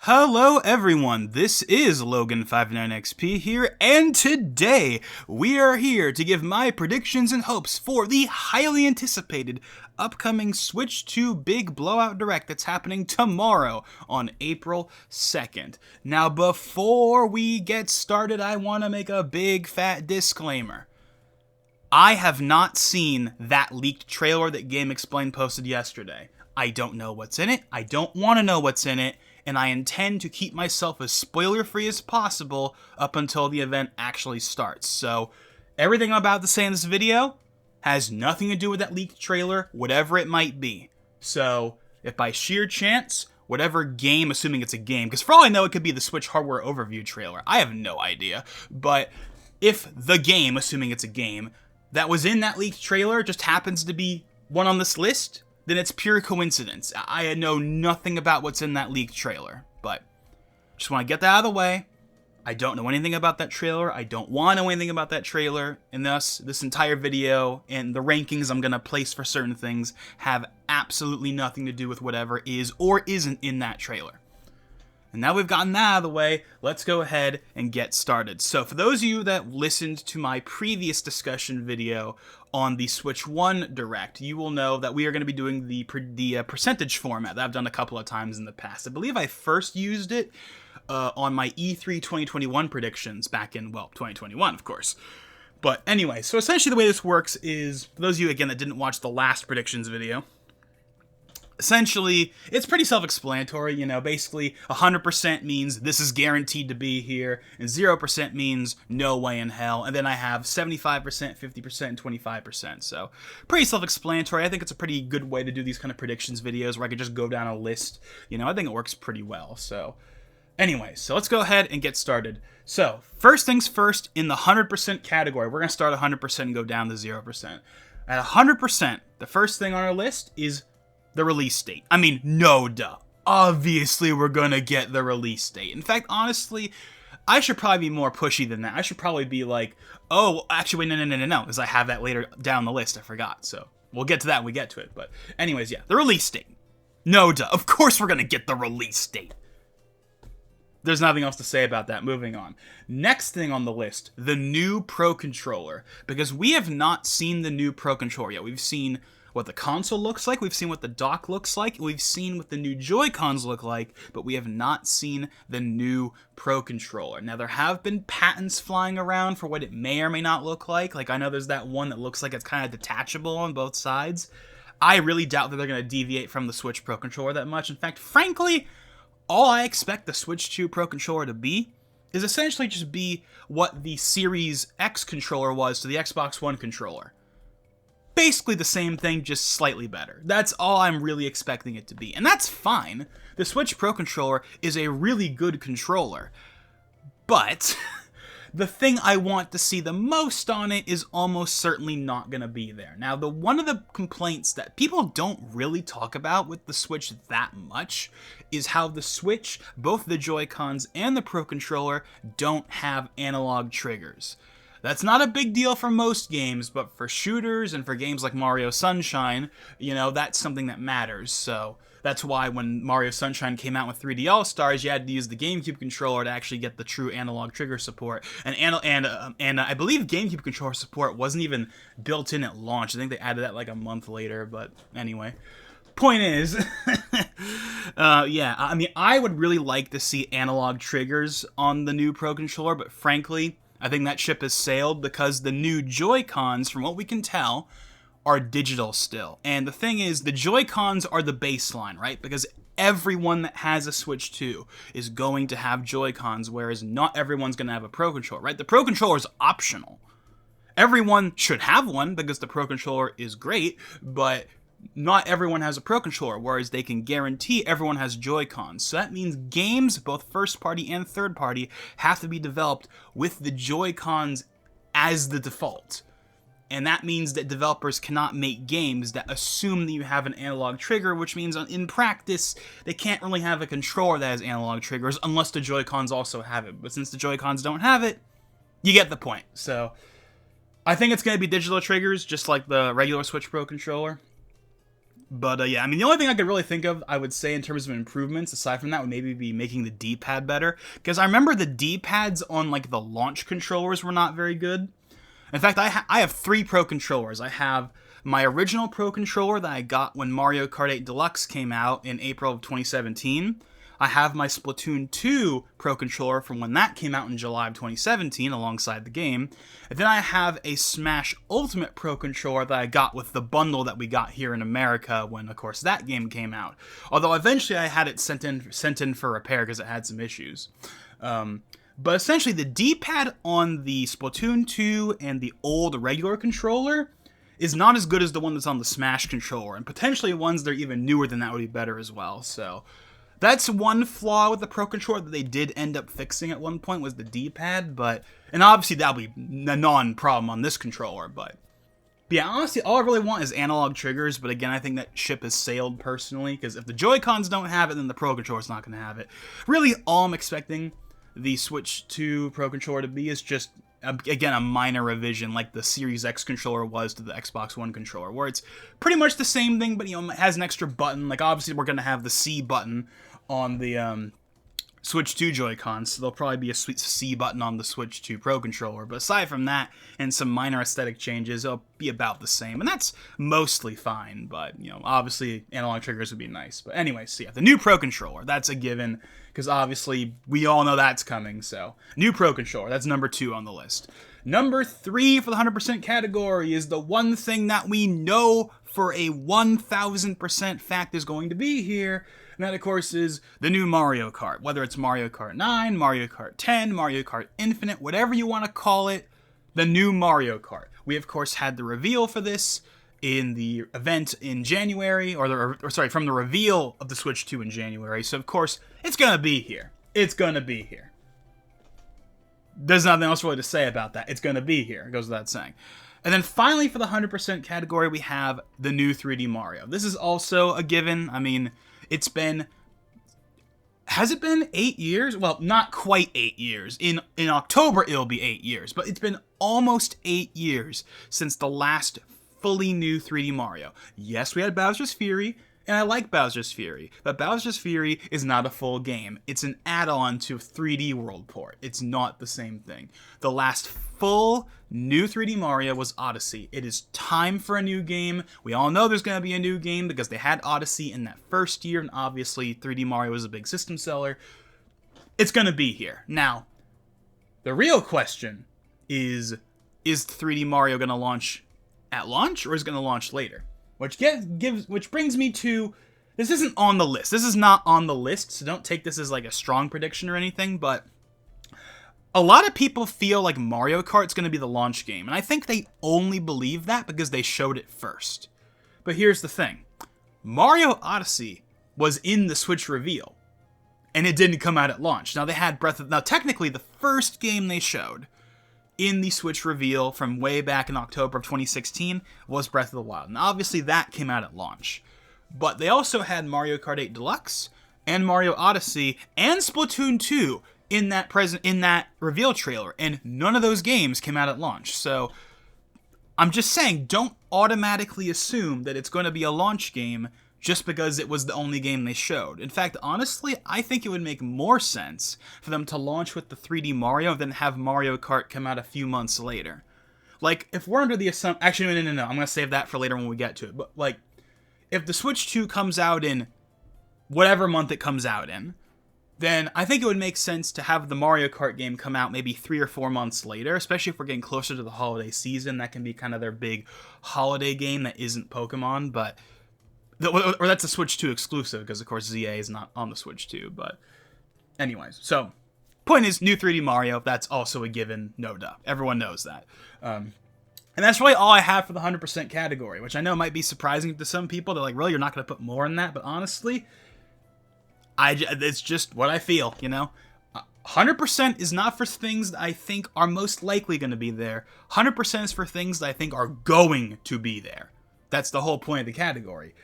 Hello everyone, this is Logan59XP here, and today we are here to give my predictions and hopes for the highly anticipated upcoming Switch 2 Big Blowout Direct that's happening tomorrow on April 2nd. Now before we get started, I want to make a big fat disclaimer. I have not seen that leaked trailer that GameXplain posted yesterday. I don't know what's in it, I don't want to know what's in it, and I intend to keep myself as spoiler-free as possible up until the event actually starts. So, everything I'm about to say in this video has nothing to do with that leaked trailer, whatever it might be. So, if by sheer chance, whatever game, assuming it's a game, because for all I know it could be the Switch hardware overview trailer, I have no idea, but if the game, assuming it's a game, that was in that leaked trailer just happens to be one on this list, then it's pure coincidence. I know nothing about what's in that leaked trailer, but just want to get that out of the way. I don't know anything about that trailer. I don't want to know anything about that trailer, and thus this entire video and the rankings I'm going to place for certain things have absolutely nothing to do with whatever is or isn't in that trailer. And now we've gotten that out of the way, let's go ahead and get started. So for those of you that listened to my previous discussion video on the Switch 1 Direct, you will know that we are going to be doing the percentage format that I've done a couple of times in the past. I believe I first used it on my E3 2021 predictions back in, 2021, of course. But anyway, so essentially the way this works is, for those of you, again, that didn't watch the last predictions video, essentially, it's pretty self-explanatory, basically 100% means this is guaranteed to be here, and 0% means no way in hell, and then I have 75%, 50%, and 25%, so pretty self-explanatory. I think it's a pretty good way to do these kind of predictions videos where I could just go down a list, I think it works pretty well, so anyway, so let's go ahead and get started. So, first things first, in the 100% category, we're going to start 100% and go down to 0%. At 100%, the first thing on our list is the release date. I mean, no duh. Obviously, we're gonna get the release date. In fact, honestly, I should probably be more pushy than that. I should probably be like, oh, actually, wait, no, because I have that later down the list. I forgot. So we'll get to that when we get to it. But anyways, yeah, the release date. No duh. Of course we're gonna get the release date. There's nothing else to say about that. Moving on. Next thing on the list, the new Pro Controller. Because we have not seen the new Pro Controller yet. We've seen what the console looks like, we've seen what the dock looks like, we've seen what the new Joy-Cons look like, but we have not seen the new Pro Controller. Now, there have been patents flying around for what it may or may not look like. Like, I know there's that one that looks like it's kind of detachable on both sides. I really doubt that they're going to deviate from the Switch Pro Controller that much. In fact, frankly, all I expect the Switch 2 Pro Controller to be is essentially just be what the Series X controller was to the Xbox One controller. Basically the same thing, just slightly better. That's all I'm really expecting it to be. And that's fine. The Switch Pro Controller is a really good controller. But the thing I want to see the most on it is almost certainly not going to be there. Now, one of the complaints that people don't really talk about with the Switch that much is how the Switch, both the Joy-Cons and the Pro Controller, don't have analog triggers. That's not a big deal for most games, but for shooters and for games like Mario Sunshine, that's something that matters. So that's why when Mario Sunshine came out with 3D All-Stars, you had to use the GameCube controller to actually get the true analog trigger support. And I believe GameCube controller support wasn't even built in at launch. I think they added that like a month later, but anyway. Point is, I would really like to see analog triggers on the new Pro Controller, but frankly, I think that ship has sailed because the new Joy-Cons, from what we can tell, are digital still. And the thing is, the Joy-Cons are the baseline, right? Because everyone that has a Switch 2 is going to have Joy-Cons, whereas not everyone's going to have a Pro Controller, right? The Pro Controller is optional. Everyone should have one because the Pro Controller is great, but not everyone has a Pro Controller, whereas they can guarantee everyone has Joy-Cons. So that means games, both first party and third party, have to be developed with the Joy-Cons as the default. And that means that developers cannot make games that assume that you have an analog trigger, which means in practice, they can't really have a controller that has analog triggers unless the Joy-Cons also have it. But since the Joy-Cons don't have it, you get the point. So I think it's going to be digital triggers, just like the regular Switch Pro Controller. But yeah, I mean, the only thing I could really think of, I would say, in terms of improvements, aside from that, would maybe be making the D-pad better. Because I remember the D-pads on, like, the launch controllers were not very good. In fact, I have 3 Pro controllers. I have my original Pro controller that I got when Mario Kart 8 Deluxe came out in April of 2017. I have my Splatoon 2 Pro controller from when that came out in July of 2017 alongside the game. And then I have a Smash Ultimate Pro controller that I got with the bundle that we got here in America when, of course, that game came out. Although eventually I had it sent in for repair because it had some issues. But essentially the D-pad on the Splatoon 2 and the old regular controller is not as good as the one that's on the Smash controller. And potentially ones that are even newer than that would be better as well. So that's one flaw with the Pro Controller that they did end up fixing at one point, was the D-pad, and obviously that'll be a non-problem on this controller, but yeah, honestly, all I really want is analog triggers, but again, I think that ship has sailed personally, because if the Joy-Cons don't have it, then the Pro Controller's not going to have it. Really, all I'm expecting the Switch 2 Pro Controller to be is just, again, a minor revision like the Series X controller was to the Xbox One controller, where it's pretty much the same thing, but, you know, it has an extra button. Like, obviously, we're going to have the C button on the Switch 2 Joy-Cons, so there'll probably be a sweet C button on the Switch 2 Pro controller, but aside from that, and some minor aesthetic changes, it'll be about the same, and that's mostly fine, but, you know, obviously, analog triggers would be nice. But anyway, so yeah, the new Pro controller, that's a given, because obviously, we all know that's coming, so new Pro controller, that's number 2 on the list. Number 3 for the 100% category is the one thing that we know for a 1000% fact is going to be here, and that, of course, is the new Mario Kart. Whether it's Mario Kart 9, Mario Kart 10, Mario Kart Infinite, whatever you want to call it, the new Mario Kart. We, of course, had the reveal for this in the event in January, from the reveal of the Switch 2 in January. So, of course, it's going to be here. It's going to be here. There's nothing else really to say about that. It's going to be here. It goes without saying. And then finally, for the 100% category, we have the new 3D Mario. This is also a given. I mean, it's been... Has it been 8 years? Well, not quite 8 years. In October, it'll be 8 years. But it's been almost 8 years since the last fully new 3D Mario. Yes, we had Bowser's Fury, and I like Bowser's Fury, but Bowser's Fury is not a full game. It's an add-on to a 3D World port. It's not the same thing. The last full new 3D Mario was Odyssey. It is time for a new game. We all know there's going to be a new game because they had Odyssey in that first year, and obviously 3D Mario was a big system seller. It's going to be here. Now, the real question is 3D Mario going to launch at launch, or is it going to launch later? Which brings me to, this isn't on the list. This is not on the list, so don't take this as like a strong prediction or anything, but a lot of people feel like Mario Kart's going to be the launch game, and I think they only believe that because they showed it first. But here's the thing. Mario Odyssey was in the Switch reveal, and it didn't come out at launch. Now, they had now technically, the first game they showed in the Switch reveal from way back in October of 2016 was Breath of the Wild. And obviously that came out at launch. But they also had Mario Kart 8 Deluxe and Mario Odyssey and Splatoon 2 in that reveal trailer, and none of those games came out at launch. So I'm just saying, don't automatically assume that it's going to be a launch game just because it was the only game they showed. In fact, honestly, I think it would make more sense for them to launch with the 3D Mario than have Mario Kart come out a few months later. Like, if we're under the assumption... Actually, no. I'm going to save that for later when we get to it. But, like, if the Switch 2 comes out in whatever month it comes out in, then I think it would make sense to have the Mario Kart game come out maybe 3 or 4 months later, especially if we're getting closer to the holiday season. That can be kind of their big holiday game that isn't Pokemon, but... Or that's a Switch 2 exclusive, because of course ZA is not on the Switch 2, but anyways. So, point is, new 3D Mario, that's also a given, no doubt. Everyone knows that. And that's really all I have for the 100% category, which I know might be surprising to some people. They're like, really, you're not going to put more in that? But honestly, it's just what I feel, you know? 100% is not for things that I think are most likely going to be there. 100% is for things that I think are going to be there. That's the whole point of the category.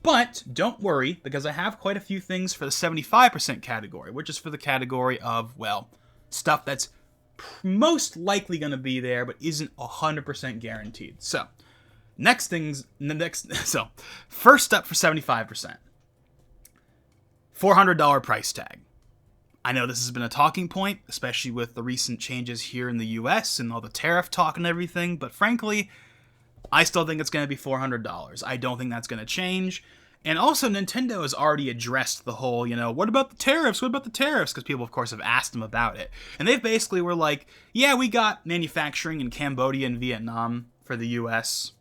But don't worry, because I have quite a few things for the 75% category, which is for the category of, well, stuff that's most likely going to be there, but isn't 100% guaranteed. So, So first up for 75%, $400 price tag. I know this has been a talking point, especially with the recent changes here in the US and all the tariff talk and everything, but frankly, I still think it's going to be $400. I don't think that's going to change. And also, Nintendo has already addressed the whole, what about the tariffs? What about the tariffs? Because people, of course, have asked them about it. And they basically were like, yeah, we got manufacturing in Cambodia and Vietnam for the US.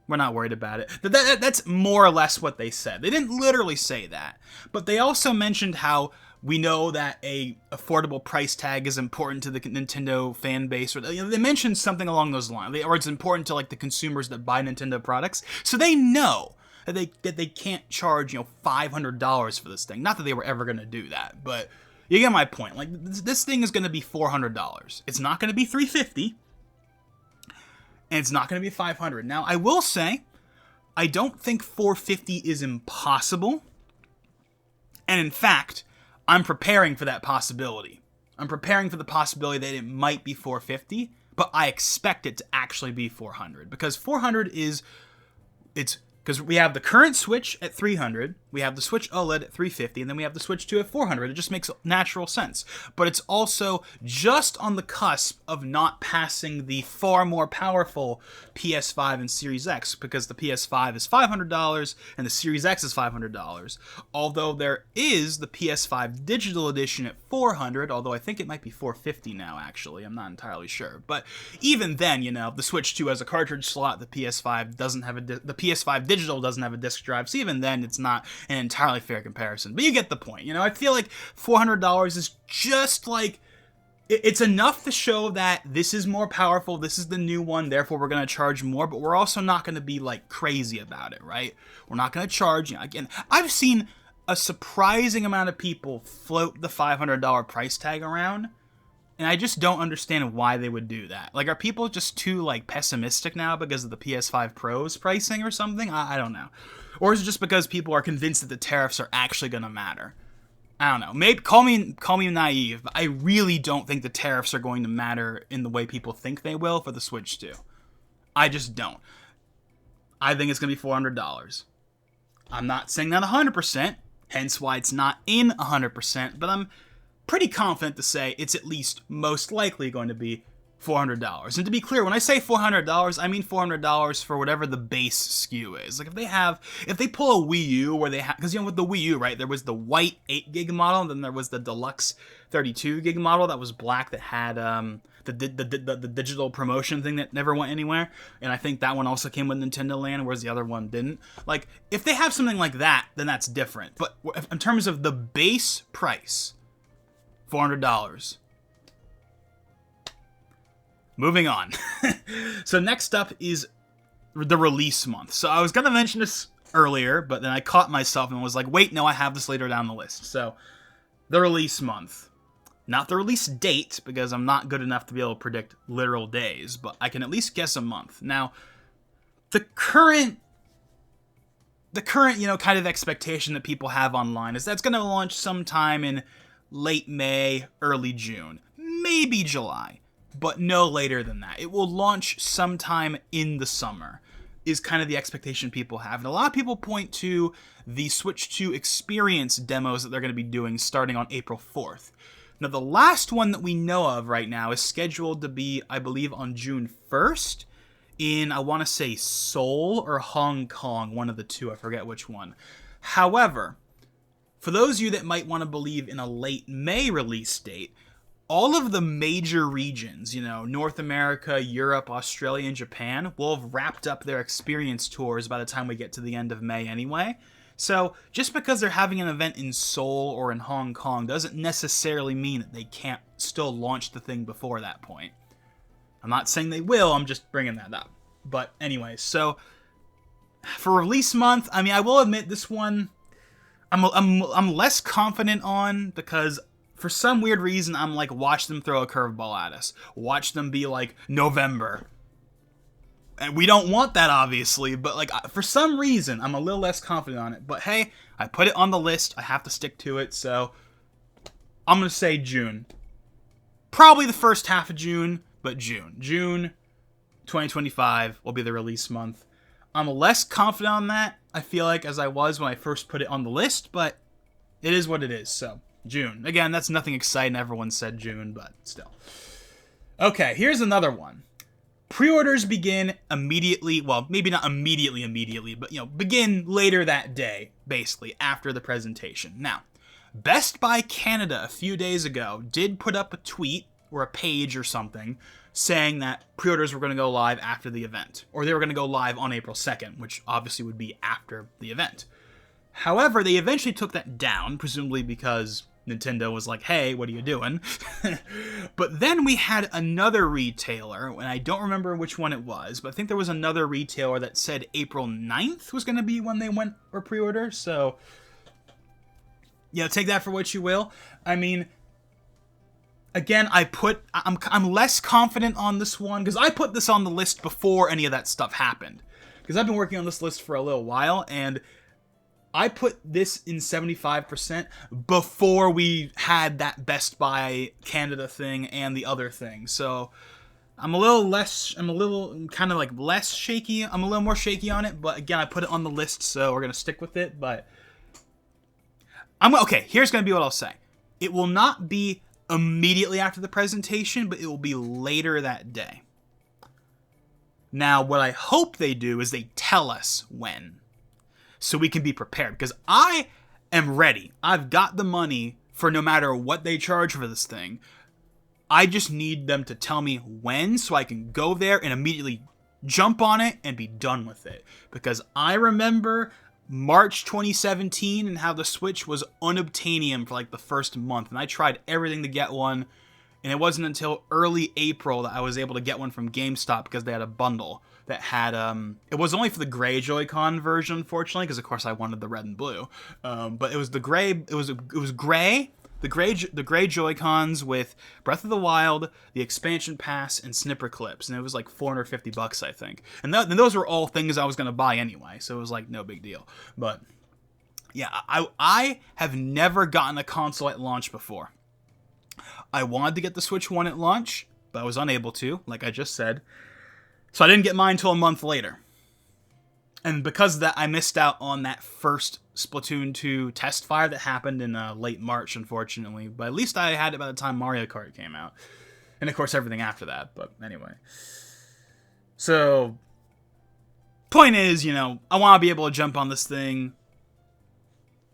We're not worried about it. That's more or less what they said. They didn't literally say that. But they also mentioned how we know that a affordable price tag is important to the Nintendo fan base. Or they mentioned something along those lines. Or it's important to the consumers that buy Nintendo products. So they know that they can't charge $500 for this thing. Not that they were ever going to do that, but you get my point. This thing is going to be $400. It's not going to be $350. And it's not going to be $500. Now, I will say, I don't think $450 is impossible. And in fact, I'm preparing for that possibility. I'm preparing for the possibility that it might be $450, but I expect it to actually be $400. Because $400 because we have the current Switch at $300, we have the Switch OLED at $350, and then we have the Switch 2 at $400. It just makes natural sense. But it's also just on the cusp of not passing the far more powerful PS5 and Series X, because the PS5 is $500 and the Series X is $500. Although there is the PS5 Digital Edition at $400, although I think it might be $450 now, actually. I'm not entirely sure. But even then, the Switch 2 has a cartridge slot, the PS5 doesn't have the PS5 Digital doesn't have a disc drive, so even then it's not an entirely fair comparison. But you get the point. I feel like $400 is just it's enough to show that this is more powerful, this is the new one, therefore we're going to charge more, but we're also not going to be crazy about it, right? We're not going to charge, again, I've seen a surprising amount of people float the $500 price tag around, and I just don't understand why they would do that. Are people just too, pessimistic now because of the PS5 Pro's pricing or something? I don't know. Or is it just because people are convinced that the tariffs are actually going to matter? I don't know. Maybe call me naive, but I really don't think the tariffs are going to matter in the way people think they will for the Switch 2. I just don't. I think it's going to be $400. I'm not saying that 100%, hence why it's not in 100%, but I'm pretty confident to say it's at least most likely going to be $400. And to be clear, when I say $400, I mean $400 for whatever the base SKU is. If they pull a Wii U where they have, because with the Wii U, right, there was the white 8GB model, and then there was the deluxe 32GB model that was black that had the digital promotion thing that never went anywhere, and I think that one also came with Nintendo Land, whereas the other one didn't. If they have something like that, then that's different. But in terms of the base price, $400. Moving on. So next up is the release month. So I was going to mention this earlier, but then I caught myself and was like, wait, no, I have this later down the list. So the release month. Not the release date, because I'm not good enough to be able to predict literal days, but I can at least guess a month. Now, the current kind of expectation that people have online is that's going to launch sometime in late May, early June, maybe July, but no later than that. It will launch sometime in the summer, is kind of the expectation people have. And a lot of people point to the Switch 2 experience demos that they're going to be doing starting on April 4th. Now, the last one that we know of right now is scheduled to be, I believe, on June 1st in, I want to say, Seoul or Hong Kong, one of the two, I forget which one. However, for those of you that might want to believe in a late May release date, all of the major regions, North America, Europe, Australia, and Japan, will have wrapped up their experience tours by the time we get to the end of May anyway. So just because they're having an event in Seoul or in Hong Kong doesn't necessarily mean that they can't still launch the thing before that point. I'm not saying they will, I'm just bringing that up. But anyway, so for release month, I will admit this one I'm less confident on, because for some weird reason I'm watch them throw a curveball at us. Watch them be November. And we don't want that, obviously, but for some reason I'm a little less confident on it. But hey, I put it on the list, I have to stick to it, so I'm going to say June. Probably the first half of June, but June. June, 2025 will be the release month. I'm less confident on that, I feel like, as I was when I first put it on the list, but it is what it is. So, June. Again, that's nothing exciting. Everyone said June, but still. Okay, here's another one. Pre-orders begin immediately, well, maybe not immediately, but, begin later that day, basically, after the presentation. Now, Best Buy Canada a few days ago did put up a tweet or a page or something saying that pre-orders were going to go live after the event, or they were going to go live on April 2nd, which obviously would be after the event. However, they eventually took that down, presumably because Nintendo was like, hey, what are you doing? But then we had another retailer, and I don't remember which one it was, but I think there was another retailer that said April 9th was going to be when they went for pre-order, so take that for what you will. I mean, again, I'm less confident on this one, because I put this on the list before any of that stuff happened. Because I've been working on this list for a little while, and I put this in 75% before we had that Best Buy Canada thing and the other thing. So I'm a little kind of like less shaky. I'm a little more shaky on it, but again, I put it on the list, so we're going to stick with it. But okay, here's going to be what I'll say. It will not be immediately after the presentation, but it will be later that day. Now, what I hope they do is they tell us when, so we can be prepared, because I am ready. I've got the money for no matter what they charge for this thing. I just need them to tell me when, so I can go there and immediately jump on it and be done with it. Because I remember March 2017 and how the Switch was unobtainium for like the first month, and I tried everything to get one, and it wasn't until early April that I was able to get one from GameStop because they had a bundle that had it was only for the gray Joy-Con version, unfortunately, because of course I wanted the red and blue, but it was the gray. It was gray. The gray Joy-Cons with Breath of the Wild, the expansion pass, and snipper clips, and it was like $450, I think. And those were all things I was gonna buy anyway, so it was like no big deal. But yeah, I have never gotten a console at launch before. I wanted to get the Switch 1 at launch, but I was unable to, like I just said. So I didn't get mine until a month later. And because of that, I missed out on that first Splatoon 2 test fire that happened in late March, unfortunately. But at least I had it by the time Mario Kart came out. And of course, everything after that. But anyway. So, point is, I want to be able to jump on this thing.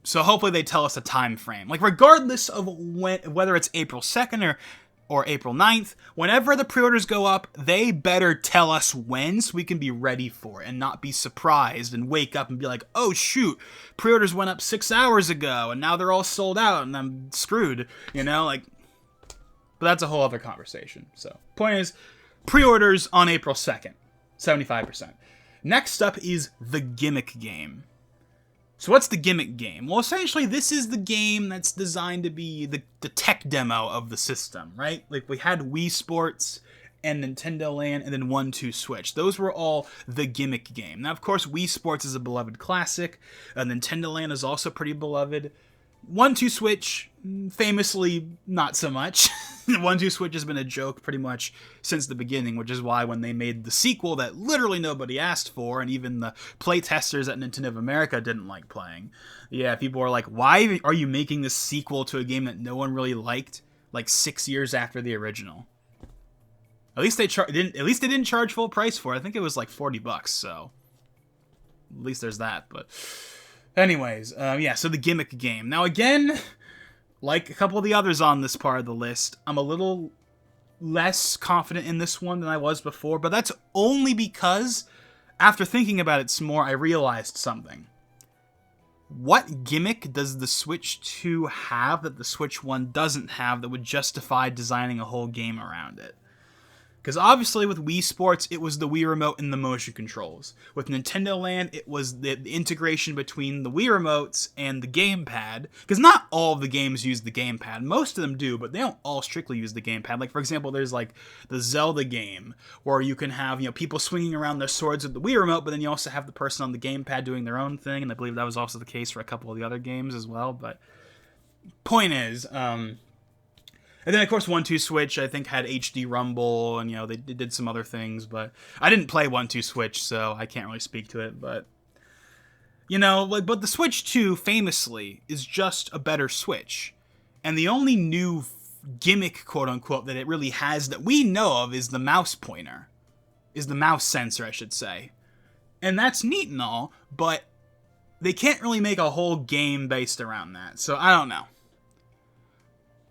So hopefully they tell us a time frame. Like, regardless of whether it's April 2nd or April 9th, whenever the pre-orders go up, they better tell us when so we can be ready for it and not be surprised and wake up and be like, oh shoot, pre-orders went up 6 hours ago and now they're all sold out and I'm screwed, but that's a whole other conversation. So, point is, pre-orders on April 2nd, 75%. Next up is the gimmick game. So what's the gimmick game? Well, essentially, this is the game that's designed to be the tech demo of the system, right? Like, we had Wii Sports and Nintendo Land and then 1-2 Switch. Those were all the gimmick game. Now, of course, Wii Sports is a beloved classic. Nintendo Land is also pretty beloved. 1-2 Switch, famously, not so much. 1-2 Switch has been a joke pretty much since the beginning, which is why when they made the sequel that literally nobody asked for, and even the playtesters at Nintendo of America didn't like playing. Yeah, people were like, why are you making this sequel to a game that no one really liked, like 6 years after the original? At least they didn't charge full price for it. I think it was like $40, so at least there's that, but anyways, so the gimmick game. Now again, like a couple of the others on this part of the list, I'm a little less confident in this one than I was before, but that's only because after thinking about it some more, I realized something. What gimmick does the Switch 2 have that the Switch 1 doesn't have that would justify designing a whole game around it? Because obviously with Wii Sports, it was the Wii Remote and the motion controls. With Nintendo Land, it was the integration between the Wii Remotes and the gamepad. Because not all of the games use the gamepad. Most of them do, but they don't all strictly use the gamepad. Like, for example, there's like the Zelda game, where you can have, people swinging around their swords with the Wii Remote, but then you also have the person on the gamepad doing their own thing. And I believe that was also the case for a couple of the other games as well. But point is, And then, of course, 1-2 Switch, I think, had HD Rumble, and, they did some other things, but I didn't play 1-2 Switch, so I can't really speak to it, but, but the Switch 2, famously, is just a better Switch. And the only new gimmick, quote-unquote, that it really has that we know of is the mouse pointer. Is the mouse sensor, I should say. And that's neat and all, but they can't really make a whole game based around that, so I don't know.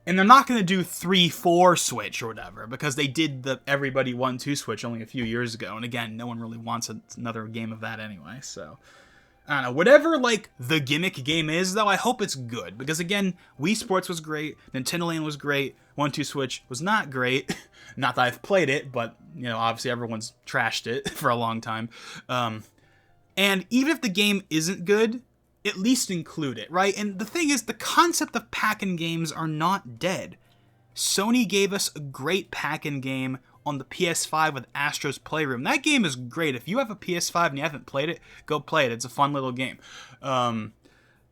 And they're not going to do 3-4 Switch or whatever, because they did the everybody 1-2 Switch only a few years ago, and again, no one really wants another game of that anyway, so... I don't know, whatever, the gimmick game is, though, I hope it's good, because again, Wii Sports was great, Nintendo Land was great, 1-2 Switch was not great, not that I've played it, but, obviously everyone's trashed it for a long time, and even if the game isn't good, at least include it, right? And the thing is, the concept of pack-in games are not dead. Sony gave us a great pack-in game on the PS5 with Astro's Playroom. That game is great. If you have a PS5 and you haven't played it, go play it. It's a fun little game. And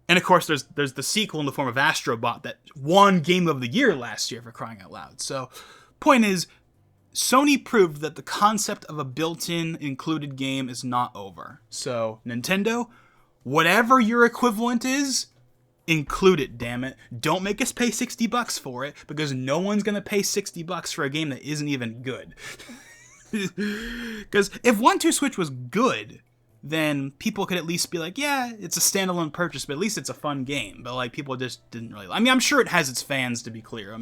of course, there's the sequel in the form of Astrobot that won Game of the Year last year, for crying out loud. So, point is, Sony proved that the concept of a built-in included game is not over. So, Nintendo, whatever your equivalent is, include it, damn it. Don't make us pay $60 for it, because no one's gonna pay $60 for a game that isn't even good. Because if 1-2 Switch was good, then people could at least be like, yeah, it's a standalone purchase, but at least it's a fun game. But people just didn't really... I mean, I'm sure it has its fans, to be clear.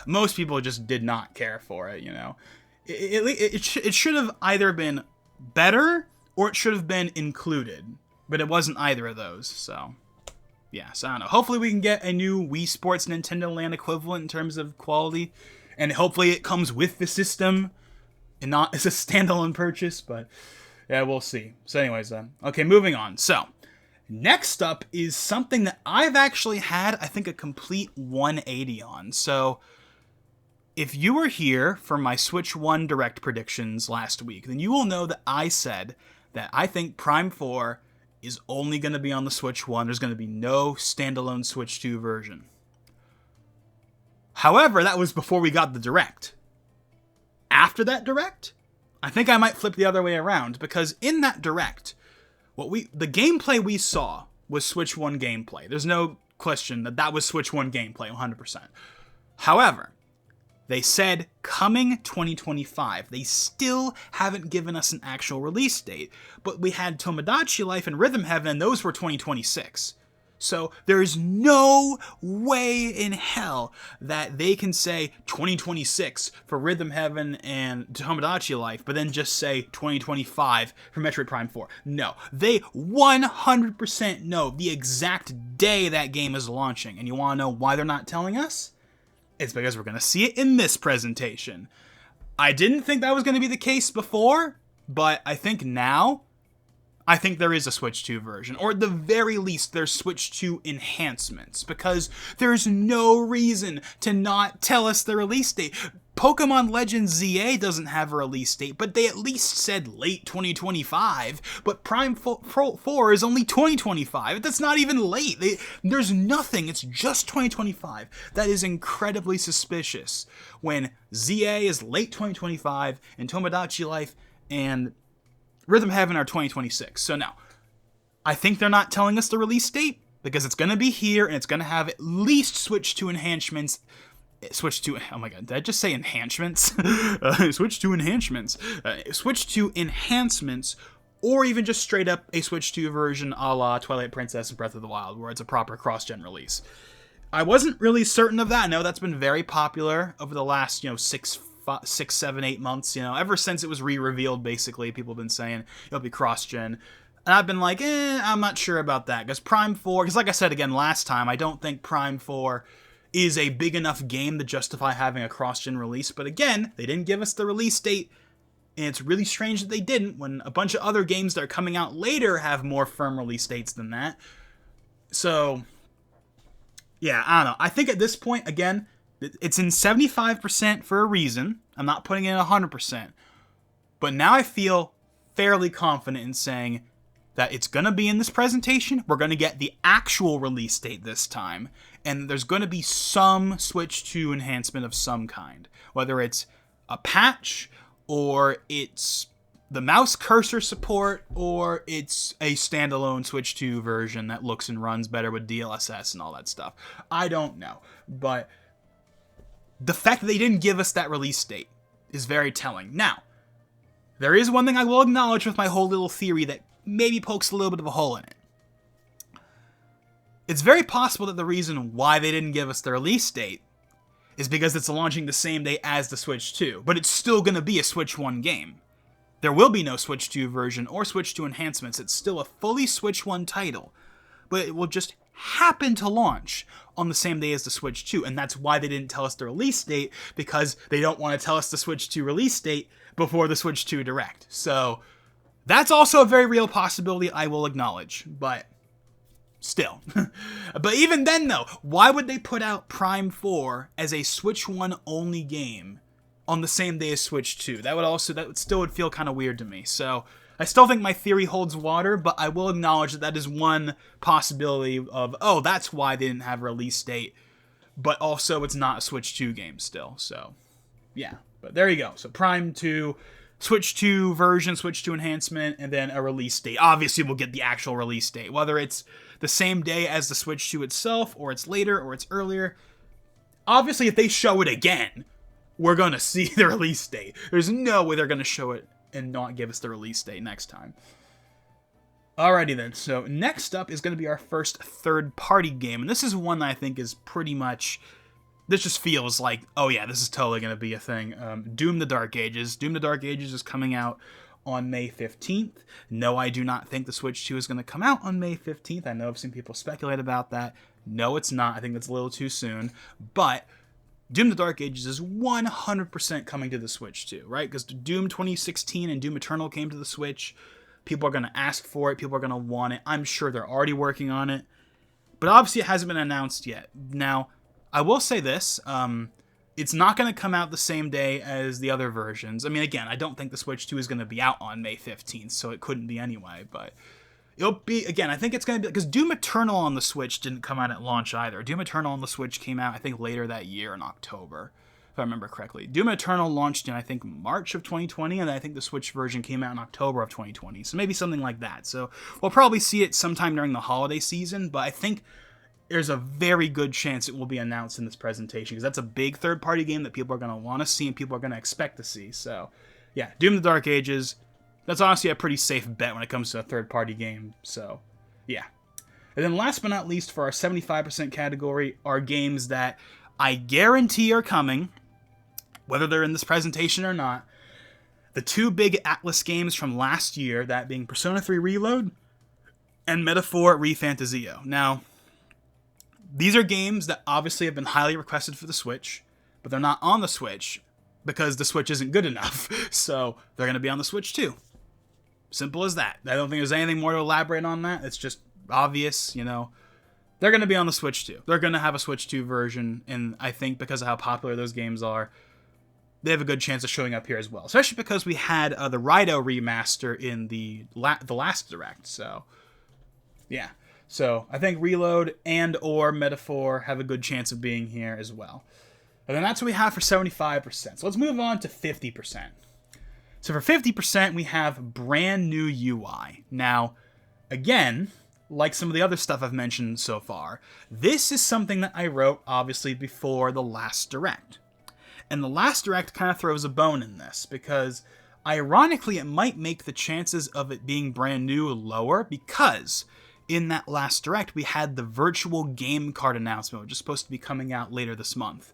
Most people just did not care for it, It should have either been better, or it should have been included. But it wasn't either of those, so... Yeah, so I don't know. Hopefully we can get a new Wii Sports Nintendo Land equivalent in terms of quality. And hopefully it comes with the system and not as a standalone purchase. But yeah, we'll see. So anyways, okay, moving on. So next up is something that I've actually had, I think, a complete 180 on. So if you were here for my Switch 1 Direct predictions last week, then you will know that I said that I think Prime 4 is only going to be on the Switch 1. There's going to be no standalone Switch 2 version. However, that was before we got the Direct. After that Direct, I think I might flip the other way around, because in that Direct, the gameplay we saw was Switch 1 gameplay. There's no question that was Switch 1 gameplay, 100%. However, they said coming 2025. They still haven't given us an actual release date, but we had Tomodachi Life and Rhythm Heaven, and those were 2026. So there's no way in hell that they can say 2026 for Rhythm Heaven and Tomodachi Life, but then just say 2025 for Metroid Prime 4. No, they 100% know the exact day that game is launching, and you want to know why they're not telling us? It's because we're going to see it in this presentation. I didn't think that was going to be the case before, but I think now, there is a Switch 2 version. Or at the very least, there's Switch 2 enhancements, because there's no reason to not tell us the release date. Pokemon Legends ZA doesn't have a release date, but they at least said late 2025, but Prime 4 is only 2025. That's not even late. There's nothing. It's just 2025. That is incredibly suspicious when ZA is late 2025 and Tomodachi Life and Rhythm Heaven are 2026. So now, I think they're not telling us the release date because it's going to be here and it's going to have at least Switch 2 enhancements. Switch to, oh my god, did I just say enhancements? Switch to enhancements. Switch to enhancements, or even just straight up a Switch 2 version a la Twilight Princess and Breath of the Wild, where it's a proper cross-gen release. I wasn't really certain of that. I know that's been very popular over the last, 6, 7, 8 months. Ever since it was re-revealed, basically, people have been saying it'll be cross-gen. And I've been like, I'm not sure about that. Because Prime 4, because like I said again last time, I don't think Prime 4 is a big enough game to justify having a cross-gen release. But again, they didn't give us the release date, and it's really strange that they didn't when a bunch of other games that are coming out later have more firm release dates than that. So, yeah, I don't know. I think at this point, again, it's in 75% for a reason. I'm not putting it in 100%. But now I feel fairly confident in saying that it's going to be in this presentation. We're going to get the actual release date this time. and there's going to be some Switch 2 enhancement of some kind. Whether it's a patch, or it's the mouse cursor support, or it's a standalone Switch 2 version that looks and runs better with DLSS and all that stuff. I don't know. But the fact that they didn't give us that release date is very telling. Now, there is one thing I will acknowledge with my whole little theory that maybe pokes a little bit of a hole in it. It's very possible that the reason why they didn't give us the release date is because it's launching the same day as the Switch 2, but it's still going to be a Switch 1 game. There will be no Switch 2 version or Switch 2 enhancements. It's still a fully Switch 1 title, but it will just happen to launch on the same day as the Switch 2, and that's why they didn't tell us the release date, because they don't want to tell us the Switch 2 release date before the Switch 2 Direct. So that's also a very real possibility, I will acknowledge, but still. But even then, though, why would they put out Prime 4 as a Switch 1 only game on the same day as Switch 2? That still would feel kind of weird to me. So I still think my theory holds water, but I will acknowledge that is one possibility of, oh, that's why they didn't have a release date, but also it's not a Switch 2 game still. So yeah, but there you go. So Prime 2, Switch 2 version, Switch 2 enhancement, and then a release date. Obviously, we'll get the actual release date, whether it's the same day as the Switch 2 itself, or it's later, or it's earlier. Obviously, if they show it again, we're going to see the release date. There's no way they're going to show it and not give us the release date next time. Alrighty then, so next up is going to be our first third-party game, and this is one that I think is pretty much... This just feels like, oh yeah, this is totally going to be a thing. Doom the Dark Ages. Doom the Dark Ages is coming out on May 15th. No, I do not think the Switch 2 is going to come out on May 15th. I know I've seen people speculate about that. No, it's not. I think that's a little too soon. But Doom the Dark Ages is 100% coming to the Switch 2, right? Because Doom 2016 and Doom Eternal came to the Switch. People are going to ask for it. People are going to want it. I'm sure they're already working on it. But obviously it hasn't been announced yet. Now, I will say this, it's not going to come out the same day as the other versions. I mean, again, I don't think the Switch 2 is going to be out on May 15th, so it couldn't be anyway, but it'll be, again, I think it's going to be, because Doom Eternal on the Switch didn't come out at launch either. Doom Eternal on the Switch came out, I think, later that year in October, if I remember correctly. Doom Eternal launched in, I think, March of 2020, and I think the Switch version came out in October of 2020, so maybe something like that. So we'll probably see it sometime during the holiday season, but I think there's a very good chance it will be announced in this presentation, because that's a big third-party game that people are going to want to see and people are going to expect to see. So, yeah, Doom the Dark Ages, that's honestly a pretty safe bet when it comes to a third-party game. So, yeah. And then last but not least, for our 75% category, are games that I guarantee are coming, whether they're in this presentation or not. The two big Atlas games from last year, that being Persona 3 Reload and Metaphor ReFantazio. Now, these are games that obviously have been highly requested for the Switch, but they're not on the Switch because the Switch isn't good enough. So they're going to be on the Switch too. Simple as that. I don't think there's anything more to elaborate on that. It's just obvious, you know. They're going to be on the Switch too. They're going to have a Switch 2 version, and I think because of how popular those games are, they have a good chance of showing up here as well. Especially because we had the Raidou remaster in the last Direct. So, yeah. So I think Reload and or Metaphor have a good chance of being here as well. And then that's what we have for 75%. So let's move on to 50%. So for 50%, we have brand new UI. Now, again, like some of the other stuff I've mentioned so far, this is something that I wrote, obviously, before the last Direct. And the last Direct kind of throws a bone in this, because ironically, it might make the chances of it being brand new lower, because in that last Direct, we had the virtual game card announcement, which is supposed to be coming out later this month.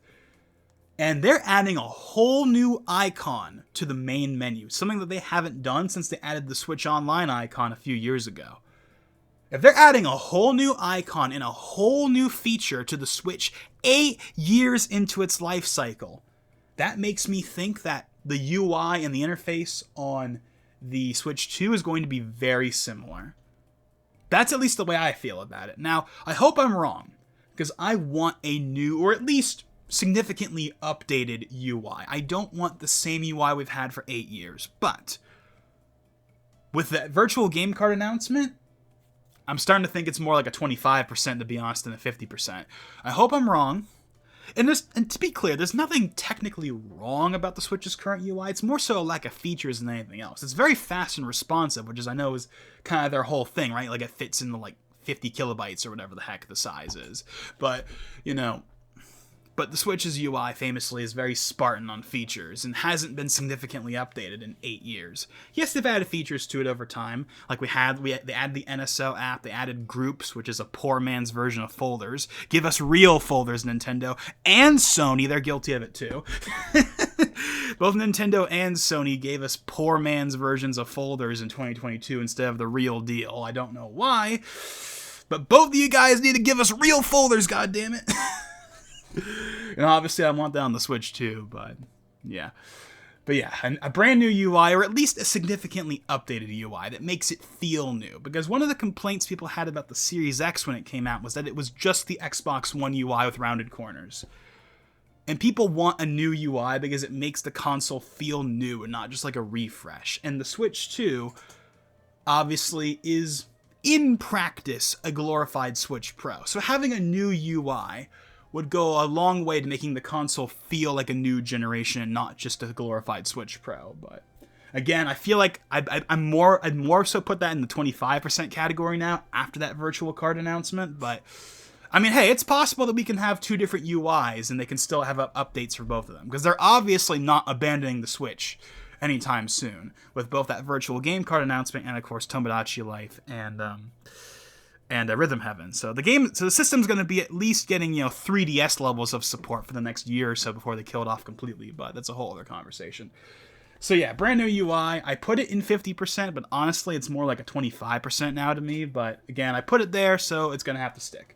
And they're adding a whole new icon to the main menu, something that they haven't done since they added the Switch Online icon a few years ago. If they're adding a whole new icon and a whole new feature to the Switch 8 years into its life cycle, that makes me think that the UI and the interface on the Switch 2 is going to be very similar. That's at least the way I feel about it. Now, I hope I'm wrong, because I want a new, or at least significantly updated UI. I don't want the same UI we've had for 8 years, but with that virtual game card announcement, I'm starting to think it's more like a 25%, to be honest, than a 50%. I hope I'm wrong. And to be clear, there's nothing technically wrong about the Switch's current UI. It's more so a lack of features than anything else. It's very fast and responsive, which I know is kind of their whole thing, right? Like, it fits in the, like, 50 kilobytes or whatever the heck the size is. But, but the Switch's UI famously is very Spartan on features and hasn't been significantly updated in 8 years. Yes, they've added features to it over time. Like they added the NSO app, they added Groups, which is a poor man's version of folders. Give us real folders, Nintendo and Sony. They're guilty of it too. Both Nintendo and Sony gave us poor man's versions of folders in 2022 instead of the real deal. I don't know why, but both of you guys need to give us real folders, goddammit. And obviously I want that on the Switch too, but yeah. But yeah, a brand new UI, or at least a significantly updated UI that makes it feel new. Because one of the complaints people had about the Series X when it came out was that it was just the Xbox One UI with rounded corners. And people want a new UI because it makes the console feel new and not just like a refresh. And the Switch 2 obviously is, in practice, a glorified Switch Pro. So having a new UI would go a long way to making the console feel like a new generation and not just a glorified Switch Pro. But again, I feel like I'd more so put that in the 25% category now after that virtual card announcement. But I mean, hey, it's possible that we can have two different UIs and they can still have updates for both of them, because they're obviously not abandoning the Switch anytime soon with both that virtual game card announcement and of course Tomodachi Life and Rhythm Heaven. So the system's going to be at least getting 3DS levels of support for the next year or so before they kill it off completely. But that's a whole other conversation. So yeah, brand new UI. I put it in 50%, but honestly, it's more like a 25% now to me. But again, I put it there, so it's going to have to stick.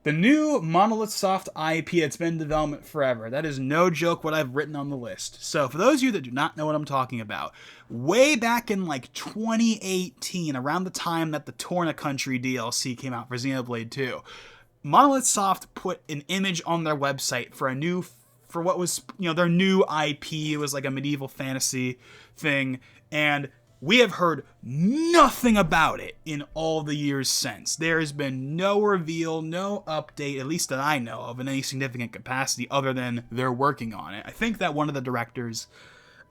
The new Monolith Soft IP that's been in development forever. That is no joke what I've written on the list. So for those of you that do not know what I'm talking about, way back in like 2018, around the time that the Torna Country DLC came out for Xenoblade 2, Monolith Soft put an image on their website for what was, their new IP. It was like a medieval fantasy thing, and we have heard nothing about it in all the years since. There has been no reveal, no update, at least that I know of, in any significant capacity other than they're working on it. I think that one of the directors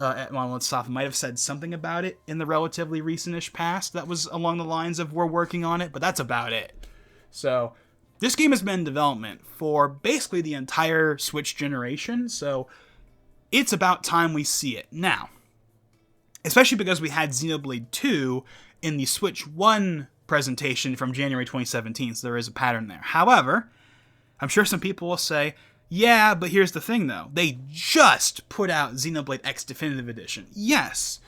at Monolith Soft might have said something about it in the relatively recent-ish past that was along the lines of we're working on it, but that's about it. So this game has been in development for basically the entire Switch generation, so it's about time we see it. Now, especially because we had Xenoblade 2 in the Switch 1 presentation from January 2017, so there is a pattern there. However, I'm sure some people will say, yeah, but here's the thing though. They just put out Xenoblade X Definitive Edition. Yes,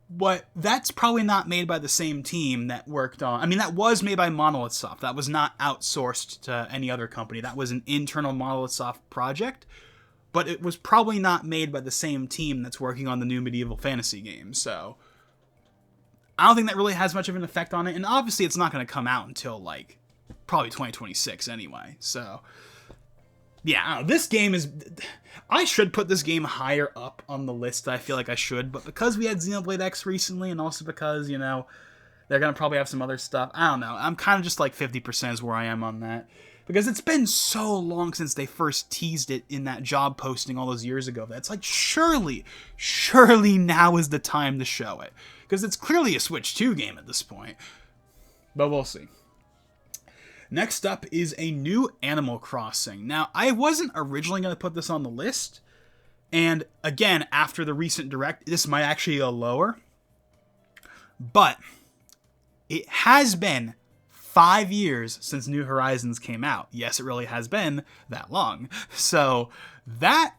but that's probably not made by the same team that worked on... I mean, that was made by Monolith Soft. That was not outsourced to any other company. That was an internal Monolith Soft project. But it was probably not made by the same team that's working on the new medieval fantasy game, so I don't think that really has much of an effect on it, and obviously it's not going to come out until, like, probably 2026 anyway, so yeah, I don't know, this game is... I should put this game higher up on the list, I feel like I should, but because we had Xenoblade X recently, and also because, they're going to probably have some other stuff, I don't know, I'm kind of just like 50% is where I am on that. Because it's been so long since they first teased it in that job posting all those years ago that it's like, surely now is the time to show it. Because it's clearly a Switch 2 game at this point. But we'll see. Next up is a new Animal Crossing. Now, I wasn't originally going to put this on the list. And again, after the recent Direct, this might actually go lower. But it has been 5 years since New Horizons came out. Yes, it really has been that long. So that,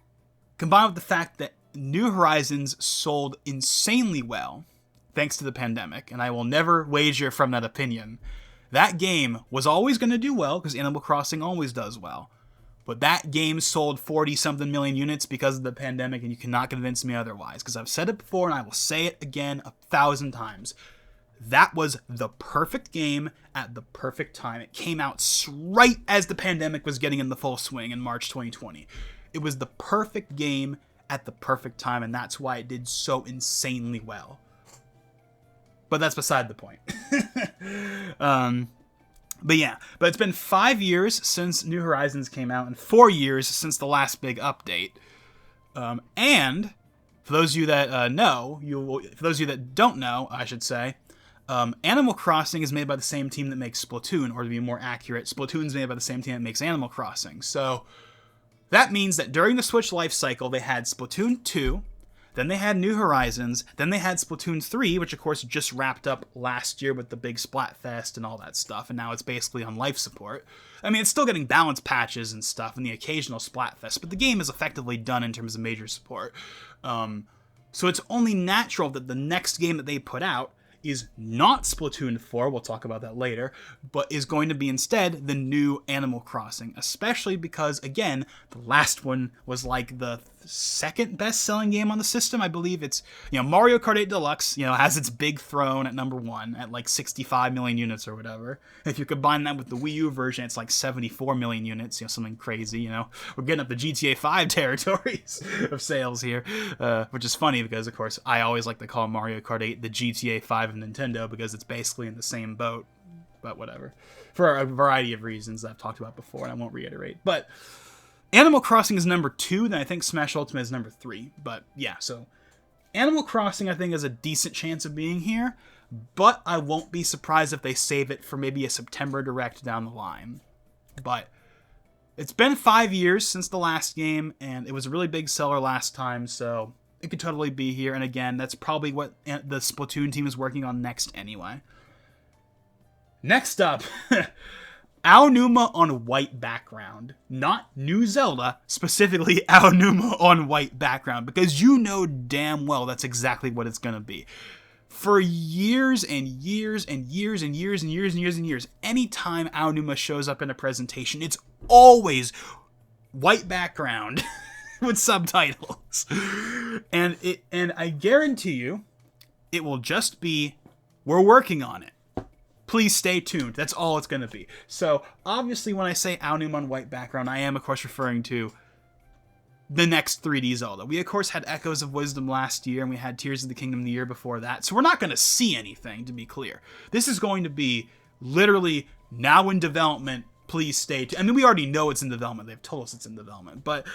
combined with the fact that New Horizons sold insanely well, thanks to the pandemic, and I will never wager from that opinion, that game was always going to do well, because Animal Crossing always does well. But that game sold 40-something million units because of the pandemic, and you cannot convince me otherwise. Because I've said it before, and I will say it again 1,000 times. That was the perfect game at the perfect time. It came out right as the pandemic was getting in the full swing in March 2020. It was the perfect game at the perfect time, and that's why it did so insanely well. But that's beside the point. But yeah, but it's been 5 years since New Horizons came out and 4 years since the last big update. And for those of you that for those of you that don't know, I should say, Animal Crossing is made by the same team that makes Splatoon, or to be more accurate, Splatoon's made by the same team that makes Animal Crossing. So that means that during the Switch life cycle, they had Splatoon 2, then they had New Horizons, then they had Splatoon 3, which of course just wrapped up last year with the big Splatfest and all that stuff, and now it's basically on life support. I mean, it's still getting balance patches and stuff and the occasional Splatfest, but the game is effectively done in terms of major support. So it's only natural that the next game that they put out is not Splatoon 4, we'll talk about that later, but is going to be instead the new Animal Crossing, especially because, again, the last one was like the second best-selling game on the system. I believe it's, Mario Kart 8 Deluxe, has its big throne at number 1 at like 65 million units or whatever. If you combine that with the Wii U version, it's like 74 million units, something crazy, We're getting up the GTA 5 territories of sales here, which is funny because, of course, I always like to call Mario Kart 8 the GTA 5 of Nintendo because it's basically in the same boat, but whatever. For a variety of reasons that I've talked about before, and I won't reiterate. But Animal Crossing is number 2, then I think Smash Ultimate is number 3. But yeah, so Animal Crossing I think has a decent chance of being here, but I won't be surprised if they save it for maybe a September Direct down the line. But it's been 5 years since the last game, and it was a really big seller last time, so it could totally be here. And again, that's probably what the Splatoon team is working on next anyway. Next up, Aonuma on white background. Not New Zelda, specifically Aonuma on white background, because you know damn well that's exactly what it's going to be. For years and years and years and years and years and years and years, anytime Aonuma shows up in a presentation, it's always white background with subtitles. And I guarantee you, it will just be, we're working on it. Please stay tuned. That's all it's going to be. So, obviously, when I say Aonuma on white background, I am, of course, referring to the next 3D Zelda. We, of course, had Echoes of Wisdom last year, and we had Tears of the Kingdom the year before that. So, we're not going to see anything, to be clear. This is going to be literally now in development. Please stay tuned. I mean, we already know it's in development. They've told us it's in development. But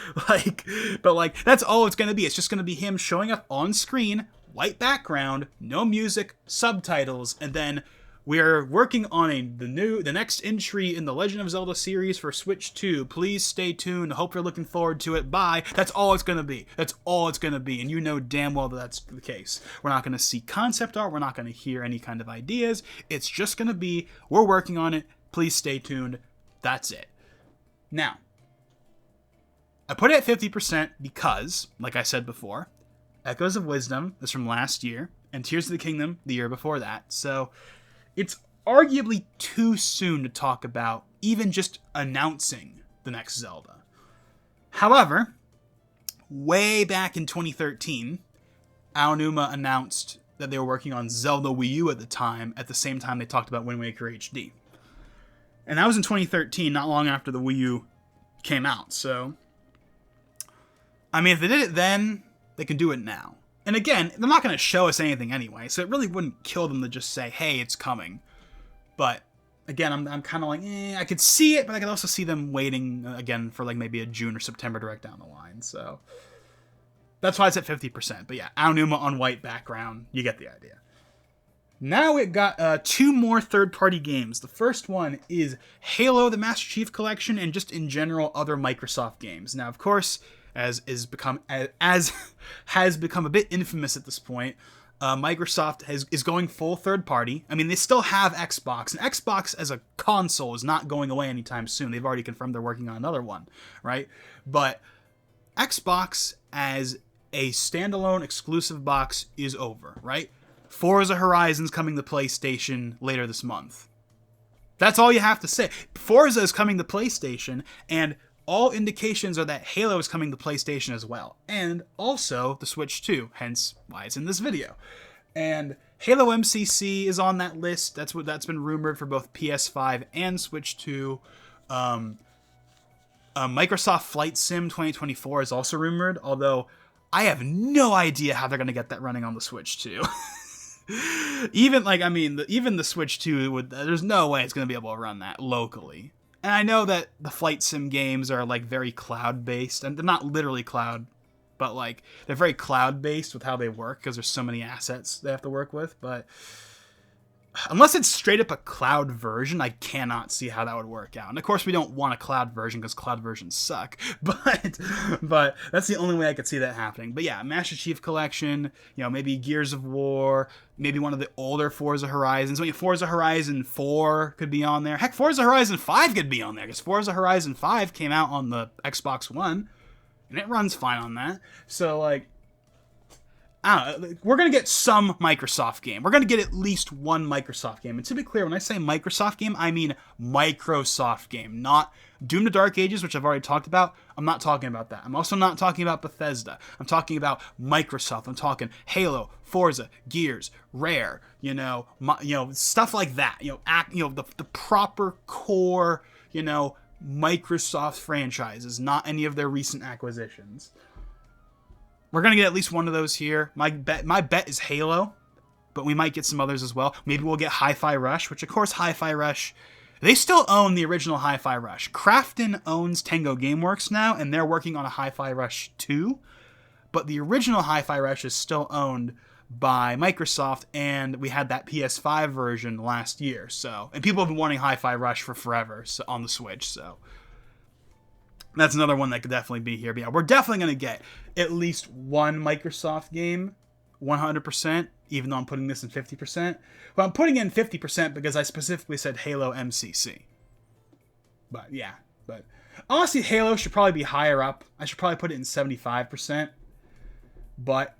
that's all it's going to be. It's just going to be him showing up on screen, white background, no music, subtitles, and then we are working on the next entry in the Legend of Zelda series for Switch 2. Please stay tuned. Hope you're looking forward to it. Bye. That's all it's going to be. That's all it's going to be. And you know damn well that that's the case. We're not going to see concept art. We're not going to hear any kind of ideas. It's just going to be, we're working on it. Please stay tuned. That's it. Now, I put it at 50% because, like I said before, Echoes of Wisdom is from last year, and Tears of the Kingdom the year before that. So it's arguably too soon to talk about even just announcing the next Zelda. However, way back in 2013, Aonuma announced that they were working on Zelda Wii U at the same time they talked about Wind Waker HD. And that was in 2013, not long after the Wii U came out. So, I mean, if they did it then, they can do it now. And again, they're not going to show us anything anyway, so it really wouldn't kill them to just say, hey, it's coming. But, again, I'm kind of like, I could see it, but I could also see them waiting, again, for like maybe a June or September Direct down the line. So, that's why it's at 50%. But yeah, Aonuma on white background, you get the idea. Now it got 2 more third-party games. The first one is Halo, the Master Chief Collection, and just in general other Microsoft games. Now, of course, as has become a bit infamous at this point, Microsoft is going full third-party. I mean, they still have Xbox, and Xbox as a console is not going away anytime soon. They've already confirmed they're working on another one, right? But Xbox as a standalone exclusive box is over, right? Forza Horizon's coming to PlayStation later this month. That's all you have to say. Forza is coming to PlayStation, and all indications are that Halo is coming to PlayStation as well. And also the Switch 2, hence why it's in this video. And Halo MCC is on that list. That's been rumored for both PS5 and Switch 2. Microsoft Flight Sim 2024 is also rumored, although I have no idea how they're going to get that running on the Switch 2. Even like, I mean, even the Switch 2 would. There's no way it's gonna be able to run that locally. And I know that the flight sim games are like very cloud based, and they're not literally cloud, but like they're very cloud based with how they work because there's so many assets they have to work with. But unless it's straight up a cloud version, I cannot see how that would work out. And of course, we don't want a cloud version because cloud versions suck. But that's the only way I could see that happening. But yeah, Master Chief Collection, maybe Gears of War, maybe one of the older Forza Horizons. Forza Horizon 4 could be on there. Heck, Forza Horizon 5 could be on there because Forza Horizon 5 came out on the Xbox One, and it runs fine on that. So like, I don't know, we're going to get some Microsoft game. We're going to get at least one Microsoft game. And to be clear, when I say Microsoft game, I mean Microsoft game, not Doom the Dark Ages, which I've already talked about. I'm not talking about that. I'm also not talking about Bethesda. I'm talking about Microsoft. I'm talking Halo, Forza, Gears, Rare, stuff like that. The proper core, Microsoft franchises, not any of their recent acquisitions. We're going to get at least one of those here. My bet is Halo, but we might get some others as well. Maybe we'll get Hi-Fi Rush, which of course Hi-Fi Rush, they still own the original Hi-Fi Rush. Krafton owns Tango Gameworks now, and they're working on a Hi-Fi Rush 2, but the original Hi-Fi Rush is still owned by Microsoft, and we had that PS5 version last year. And people have been wanting Hi-Fi Rush for forever on the Switch, so that's another one that could definitely be here. But yeah, we're definitely going to get at least one Microsoft game, 100%, even though I'm putting this in 50%. Well, I'm putting in 50% because I specifically said Halo MCC. But yeah, honestly, Halo should probably be higher up. I should probably put it in 75%. But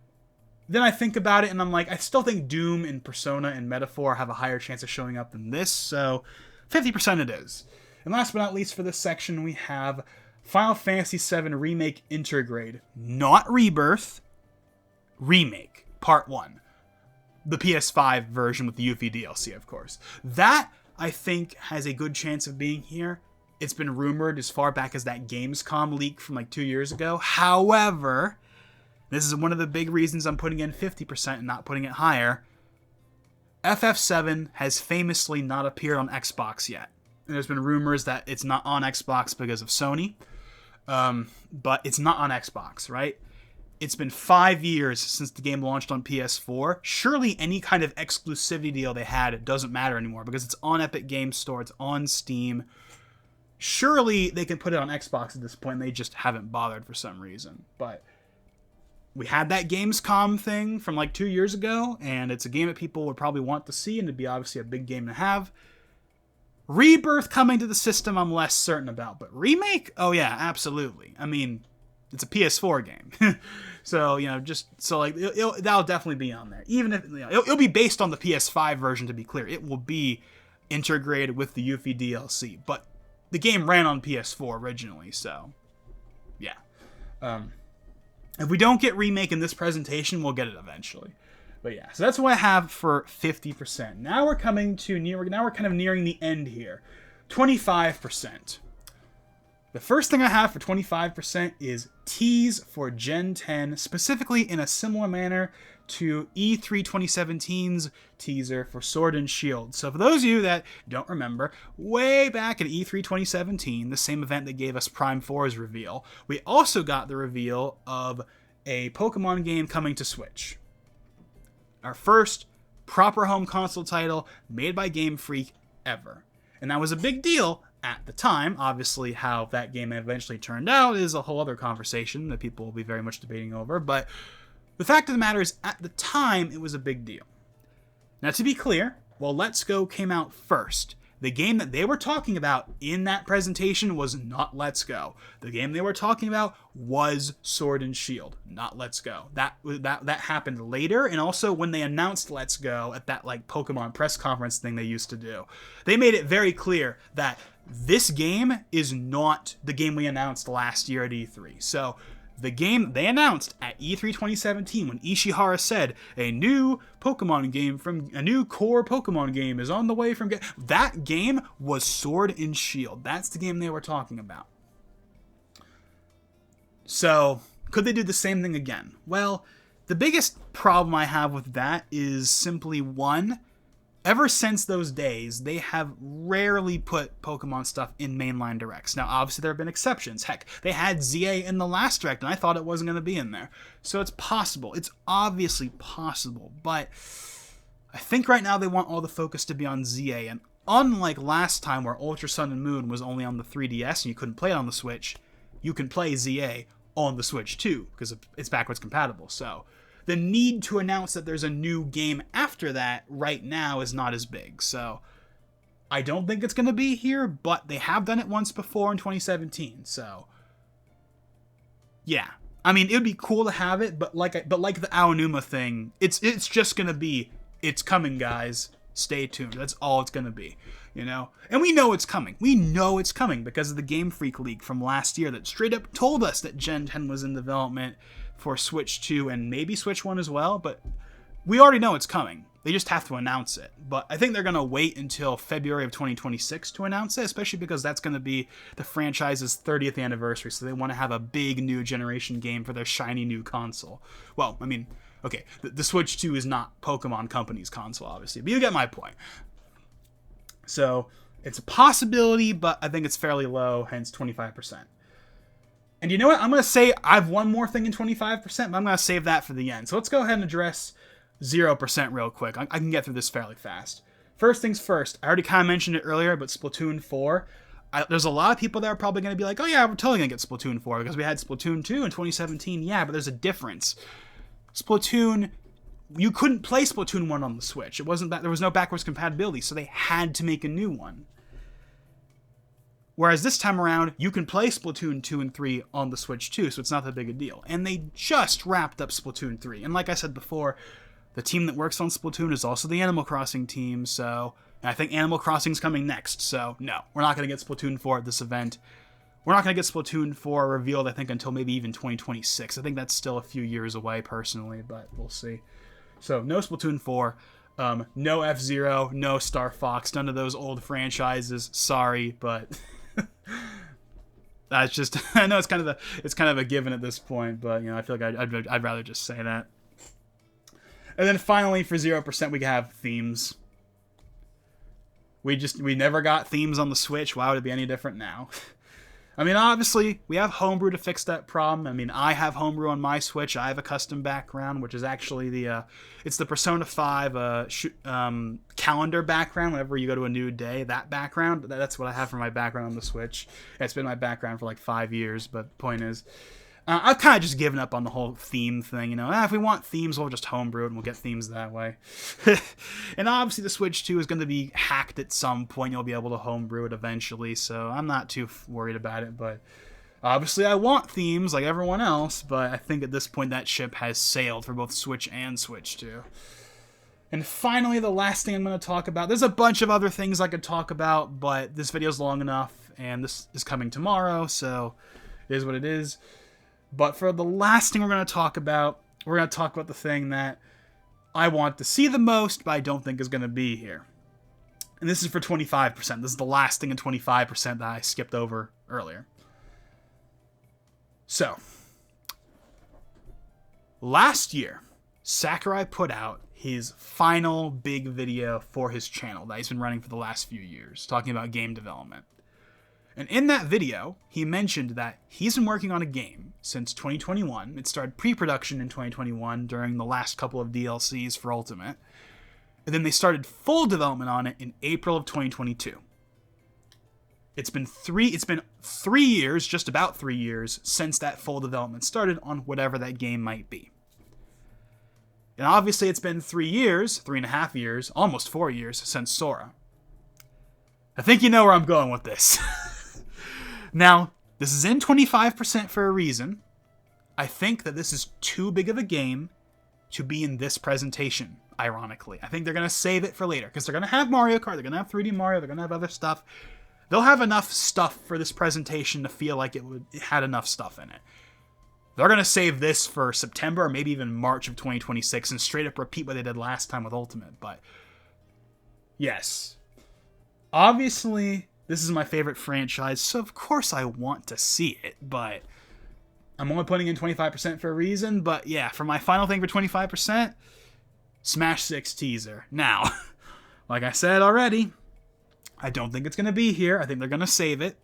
then I think about it and I'm like, I still think Doom and Persona and Metaphor have a higher chance of showing up than this. So 50% it is. And last but not least for this section, we have Final Fantasy VII Remake Intergrade. Not Rebirth. Remake. Part 1. The PS5 version with the Yuffie DLC, of course. That, I think, has a good chance of being here. It's been rumored as far back as that Gamescom leak from like 2 years ago. However, this is one of the big reasons I'm putting in 50% and not putting it higher. FF7 has famously not appeared on Xbox yet. And there's been rumors that it's not on Xbox because of Sony. But it's not on Xbox, right? It's been 5 years since the game launched on PS4. Surely any kind of exclusivity deal they had, it doesn't matter anymore because it's on Epic Games Store, it's on Steam. Surely they can put it on Xbox at this point and they just haven't bothered for some reason. But we had that Gamescom thing from like 2 years ago, and it's a game that people would probably want to see, and it'd be obviously a big game to have. Rebirth coming to the system, I'm less certain about, but Remake? Oh yeah, absolutely. I mean, it's a PS4 game. So, that'll definitely be on there. Even if, it'll be based on the PS5 version, to be clear. It will be integrated with the Yuffie DLC, but the game ran on PS4 originally, so yeah. If we don't get Remake in this presentation, we'll get it eventually. But yeah, so that's what I have for 50%. Now we're kind of nearing the end here. 25%. The first thing I have for 25% is tease for Gen 10, specifically in a similar manner to E3 2017's teaser for Sword and Shield. So for those of you that don't remember, way back at E3 2017, the same event that gave us Prime 4's reveal, we also got the reveal of a Pokemon game coming to Switch. Our first proper home console title made by Game Freak ever. And that was a big deal at the time. Obviously, how that game eventually turned out is a whole other conversation that people will be very much debating over. But the fact of the matter is, at the time, it was a big deal. Now, to be clear, while Let's Go came out first, the game that they were talking about in that presentation was not Let's Go. The game they were talking about was Sword and Shield, not Let's Go. That happened later, and also when they announced Let's Go at that like Pokemon press conference thing they used to do, they made it very clear that this game is not the game we announced last year at E3. So the game they announced at E3 2017 when Ishihara said a new core Pokemon game is on the way from that game was Sword and Shield. That's the game they were talking about. So could they do the same thing again? Well, The biggest problem I have with that is simply one, ever since those days, they have rarely put Pokemon stuff in mainline directs. Now, obviously, there have been exceptions. Heck, they had ZA in the last direct, and I thought it wasn't going to be in there. So it's possible. It's obviously possible. But I think right now they want all the focus to be on ZA. And unlike last time where Ultra Sun and Moon was only on the 3DS and you couldn't play it on the Switch, you can play ZA on the Switch too, because it's backwards compatible. So the need to announce that there's a new game after that right now is not as big. So I don't think it's going to be here, but they have done it once before in 2017. So yeah, I mean, it would be cool to have it, but like the Aonuma thing, it's just going to be, it's coming, guys. Stay tuned. That's all it's going to be, you know? And we know it's coming. We know it's coming because of the Game Freak leak from last year that straight up told us that Gen 10 was in development for Switch 2 and maybe Switch 1 as well, but we already know it's coming. They just have to announce it. But I think they're going to wait until February of 2026 to announce it, especially because that's going to be the franchise's 30th anniversary, so they want to have a big new generation game for their shiny new console. Well, I mean, okay, the Switch 2 is not Pokemon Company's console, obviously, but you get my point. So it's a possibility, but I think it's fairly low, hence 25%. And you know what? I'm going to say I have one more thing in 25%, but I'm going to save that for the end. So let's go ahead and address 0% real quick. I can get through this fairly fast. First things first, I already kind of mentioned it earlier, but Splatoon 4, there's a lot of people that are probably going to be like, oh yeah, we're totally going to get Splatoon 4 because we had Splatoon 2 in 2017. Yeah, but there's a difference. Splatoon, you couldn't play Splatoon 1 on the Switch. It wasn't that there was no backwards compatibility, so they had to make a new one. Whereas this time around, you can play Splatoon 2 and 3 on the Switch too, so it's not that big a deal. And they just wrapped up Splatoon 3. And like I said before, the team that works on Splatoon is also the Animal Crossing team, so I think Animal Crossing's coming next. So no, we're not going to get Splatoon 4 at this event. We're not going to get Splatoon 4 revealed, I think, until maybe even 2026. I think that's still a few years away, personally, but we'll see. So, no Splatoon 4, no F-Zero, no Star Fox, none of those old franchises. Sorry, but that's just, I know it's kind of a given at this point, but, you know, I feel like I'd rather just say that. And then finally, for 0%, we have themes. We never got themes on the Switch. Why would it be any different now? I mean, obviously, we have Homebrew to fix that problem. I mean, I have Homebrew on my Switch. I have a custom background, which is actually it's the Persona 5 calendar background. Whenever you go to a new day, that background, that's what I have for my background on the Switch. It's been my background for like 5 years, but the point is, I've kind of just given up on the whole theme thing, you know. If we want themes, we'll just homebrew it and we'll get themes that way. And obviously the Switch 2 is going to be hacked at some point. You'll be able to homebrew it eventually, so I'm not too worried about it. But obviously I want themes like everyone else, but I think at this point that ship has sailed for both Switch and Switch 2. And finally, the last thing I'm going to talk about, there's a bunch of other things I could talk about, but this video's long enough, and this is coming tomorrow, so it is what it is. But for the last thing we're going to talk about the thing that I want to see the most, but I don't think is going to be here. And this is for 25%. This is the last thing in 25% that I skipped over earlier. So, last year, Sakurai put out his final big video for his channel that he's been running for the last few years, talking about game development. And in that video, he mentioned that he's been working on a game since 2021. It started pre-production in 2021 during the last couple of DLCs for Ultimate. And then they started full development on it in April of 2022. It's been 3 years, just about 3 years, since that full development started on whatever that game might be. And obviously it's been 3 years, 3.5 years, almost 4 years since Sora. I think you know where I'm going with this. Now, this is in 25% for a reason. I think that this is too big of a game to be in this presentation, ironically. I think they're going to save it for later, because they're going to have Mario Kart, they're going to have 3D Mario, they're going to have other stuff. They'll have enough stuff for this presentation to feel like it had enough stuff in it. They're going to save this for September or maybe even March of 2026 and straight up repeat what they did last time with Ultimate. But yes, obviously this is my favorite franchise, so of course I want to see it, but I'm only putting in 25% for a reason, but yeah, for my final thing for 25%, Smash 6 teaser. Now, like I said already, I don't think it's going to be here. I think they're going to save it.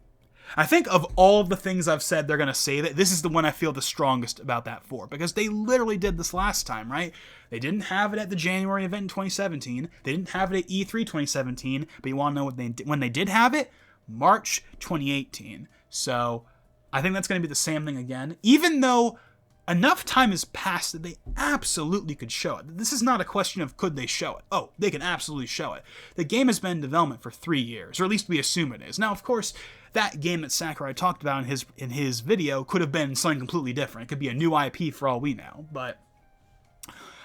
I think of all of the things I've said they're going to save it, this is the one I feel the strongest about that for, because they literally did this last time, right? They didn't have it at the January event in 2017. They didn't have it at E3 2017, but you want to know when they did have it? March 2018. So I think that's going to be the same thing again, even though enough time has passed that they absolutely could show it. This is not a question of could they show it. Oh, they can absolutely show it. The game has been in development for 3 years, or at least we assume it is. Now, of course, that game that Sakurai talked about in his video could have been something completely different. It could be a new IP for all we know, but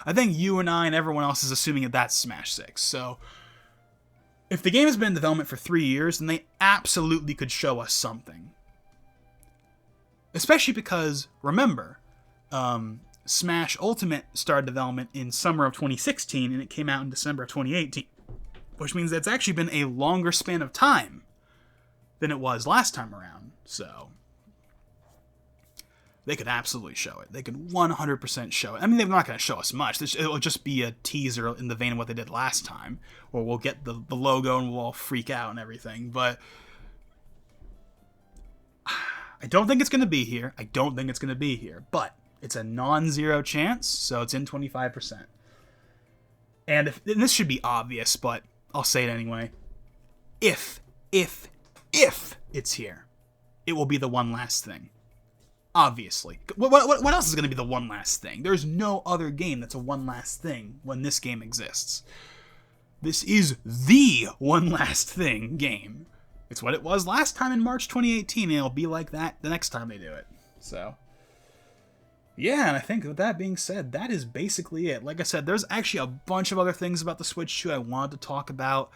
I think you and I and everyone else is assuming that that's Smash 6. So if the game has been in development for 3 years, then they absolutely could show us something. Especially because, remember, Smash Ultimate started development in summer of 2016, and it came out in December of 2018. Which means that it's actually been a longer span of time than it was last time around. So they could absolutely show it. They could 100% show it. I mean, they're not going to show us much. It'll just be a teaser in the vein of what they did last time. Or we'll get the logo and we'll all freak out and everything. But I don't think it's going to be here. But it's a non-zero chance, so it's in 25%. And this should be obvious, but I'll say it anyway. If it's here, it will be the one last thing. Obviously. What else is going to be the one last thing? There's no other game that's a one last thing when this game exists. This is the one last thing game. It's what it was last time in March 2018, and it'll be like that the next time they do it. So yeah, and I think with that being said, that is basically it. Like I said, there's actually a bunch of other things about the Switch 2 I wanted to talk about,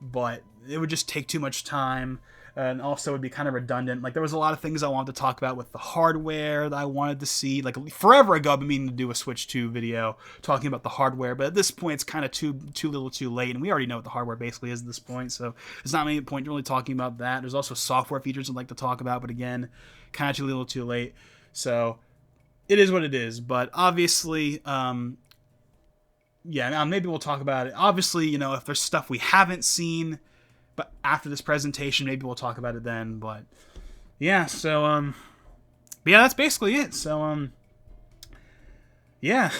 but it would just take too much time, and also would be kind of redundant. Like, there was a lot of things I wanted to talk about with the hardware that I wanted to see. Like, forever ago, I've been meaning to do a Switch 2 video talking about the hardware, but at this point, it's kind of too little too late, and we already know what the hardware basically is at this point, so there's not any point really talking about that. There's also software features I'd like to talk about, but again, kind of too little too late. So it is what it is, but obviously, yeah, now maybe we'll talk about it. Obviously, you know, if there's stuff we haven't seen, but after this presentation, maybe we'll talk about it then, but yeah, so, but yeah, that's basically it. So, yeah,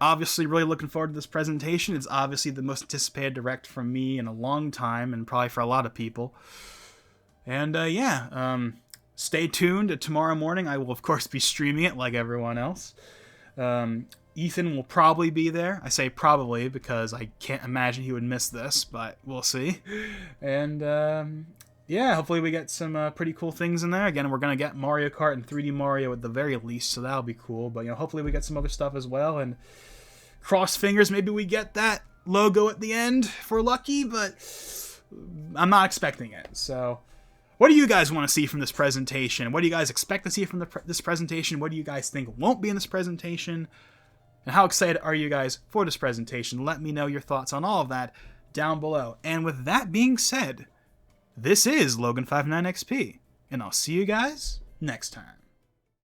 obviously really looking forward to this presentation. It's obviously the most anticipated Direct from me in a long time, and probably for a lot of people. And, yeah, stay tuned. Tomorrow morning, I will, of course, be streaming it like everyone else. Ethan will probably be there. I say probably because I can't imagine he would miss this, but we'll see. And, yeah, hopefully we get some pretty cool things in there. Again, we're going to get Mario Kart and 3D Mario at the very least, so that'll be cool. But, you know, hopefully we get some other stuff as well. And cross fingers, maybe we get that logo at the end if we're lucky, but I'm not expecting it. So what do you guys want to see from this presentation? What do you guys expect to see from this presentation? What do you guys think won't be in this presentation? And how excited are you guys for this presentation? Let me know your thoughts on all of that down below. And with that being said, this is Logan59XP, and I'll see you guys next time.